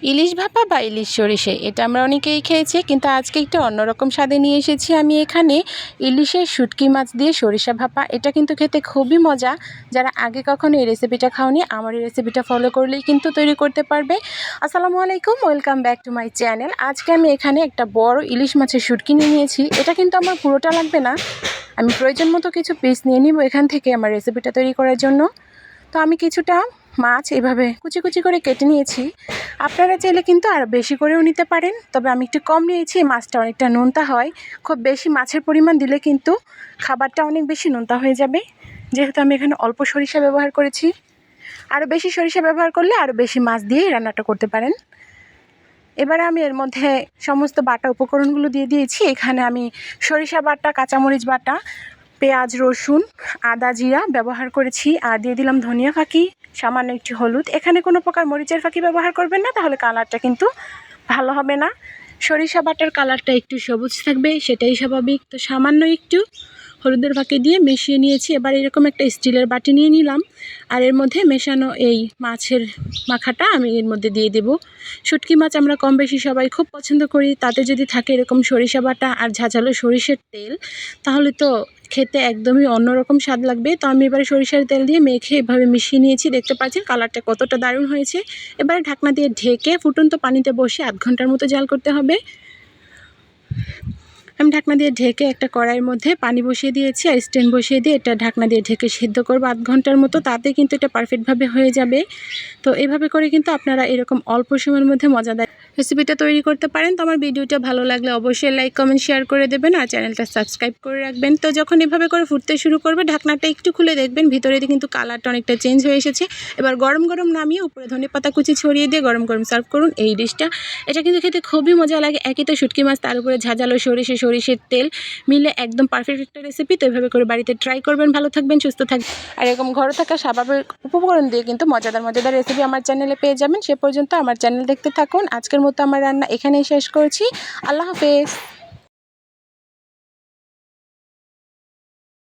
ইলিশ ভাপা বা ইলিশ সরিষে এটা আমরা অনেকেই খেয়েছি, কিন্তু আজকে একটু অন্যরকম স্বাদে নিয়ে এসেছি আমি এখানে ইলিশের শুটকি মাছ দিয়ে সরিষা ভাপা। এটা কিন্তু খেতে খুবই মজা। যারা আগে কখনো এই রেসিপিটা খাওনি, আমার এই রেসিপিটা ফলো করলেই কিন্তু তৈরি করতে পারবে। আসসালামু আলাইকুম, welcome back to my channel. আজকে আমি এখানে একটা বড় ইলিশ মাছের শুটকি নিয়ে নিয়েছি। এটা কিন্তু আমার পুরোটা লাগবে না, আমি প্রয়োজন মতো কিছু পিস নিয়ে নিব এখান থেকে আমার রেসিপিটা তৈরি করার জন্য। তো আমি কিছুটা মাছ এভাবে কুচি কুচি করে কেটে নিয়েছি। আপনারা চাইলে কিন্তু আরও বেশি করেও নিতে পারেন, তবে আমি একটু কম নিয়েছি। মাছটা অনেকটা নোনতা হয়, খুব বেশি মাছের পরিমাণ দিলে কিন্তু খাবারটা অনেক বেশি নোনতা হয়ে যাবে। যেহেতু আমি এখানে অল্প সরিষা ব্যবহার করেছি, আরও বেশি সরিষা ব্যবহার করলে আরও বেশি মাছ দিয়ে রান্নাটা করতে পারেন। এবারে আমি এর মধ্যে সমস্ত বাটা উপকরণগুলো দিয়ে দিয়েছি। এখানে আমি সরিষা বাটা, কাঁচামরিচ বাটা, পেঁয়াজ, রসুন, আদা, জিরা ব্যবহার করেছি। আর দিয়ে দিলাম ধনিয়া ফাঁকি, সামান্য একটু হলুদ। এখানে কোনো প্রকার মরিচের ফাঁকি ব্যবহার করবেন না, তাহলে কালারটা কিন্তু ভালো হবে না। সরিষা বাটার কালারটা একটু সবুজ থাকবে, সেটাই স্বাভাবিক। তো সামান্য একটু হলুদের ফাঁকি দিয়ে মিশিয়ে নিয়েছি। এবার এরকম একটা স্টিলের বাটি নিয়ে নিলাম, আর এর মধ্যে মেশানো এই মাছের মাখাটা আমি এর মধ্যে দিয়ে দেব। শুটকি মাছ আমরা কম বেশি সবাই খুব পছন্দ করি, তাতে যদি থাকে এরকম সরিষা বাটা আর ঝাঁঝালো সরিষার তেল, তাহলে তো খেতে একদমই অন্যরকম স্বাদ লাগবে। তো আমি এবারে সরিষার তেল দিয়ে মেখে এভাবে মিশিয়ে নিয়েছি। দেখতে পাচ্ছেন কালারটা কতটা দারুণ হয়েছে। এবারে ঢাকনা দিয়ে ঢেকে ফুটন্ত পানিতে বসে আধ ঘন্টার মতো জাল করতে হবে। আমি ঢাকনা দিয়ে ঢেকে একটা কড়াইয়ের মধ্যে পানি বসিয়ে দিয়েছি, আর স্ট্যান্ড বসিয়ে দিয়ে এটা ঢাকনা দিয়ে ঢেকে সিদ্ধ করবো আধ ঘন্টার মতো। তাতে কিন্তু এটা পারফেক্টভাবে হয়ে যাবে। তো এভাবে করে কিন্তু আপনারা এরকম অল্প সময়ের মধ্যে মজাদার রেসিপিটা তৈরি করতে পারেন। তো আমার ভিডিওটা ভালো লাগলে অবশ্যই লাইক, কমেন্ট, শেয়ার করে দেবেন, আর চ্যানেলটা সাবস্ক্রাইব করে রাখবেন। তো যখন এভাবে করে ফুটতে শুরু করবে, ঢাকনাটা একটু খুলে দেখবেন ভিতরে কিন্তু কালারটা অনেকটা চেঞ্জ হয়ে এসেছে। এবার গরম গরম নামিয়ে উপরে ধনেপাতা কুচি ছড়িয়ে দিয়ে গরম গরম সার্ভ করুন এই ডিশটা। এটা কিন্তু খেতে খুবই মজা লাগে। একই তো শুটকি মাছ, তার উপরে ঝাঁঝালো সরিষার তেল মিলে একদম পারফেক্ট একটা রেসিপি। তো এভাবে করে বাড়িতে ট্রাই করবেন। ভালো থাকবেন, সুস্থ থাকবেন, আর এরকম ঘরে থাকা স্বাভাবিক উপকরণ দিয়ে কিন্তু মজাদার মজাদার রেসিপি আমার চ্যানেলে পেয়ে যাবেন। সে পর্যন্ত আমার চ্যানেল দেখতে থাকুন। আজকের মতো আমার রান্না এখানেই শেষ করছি। আল্লাহ হাফেজ।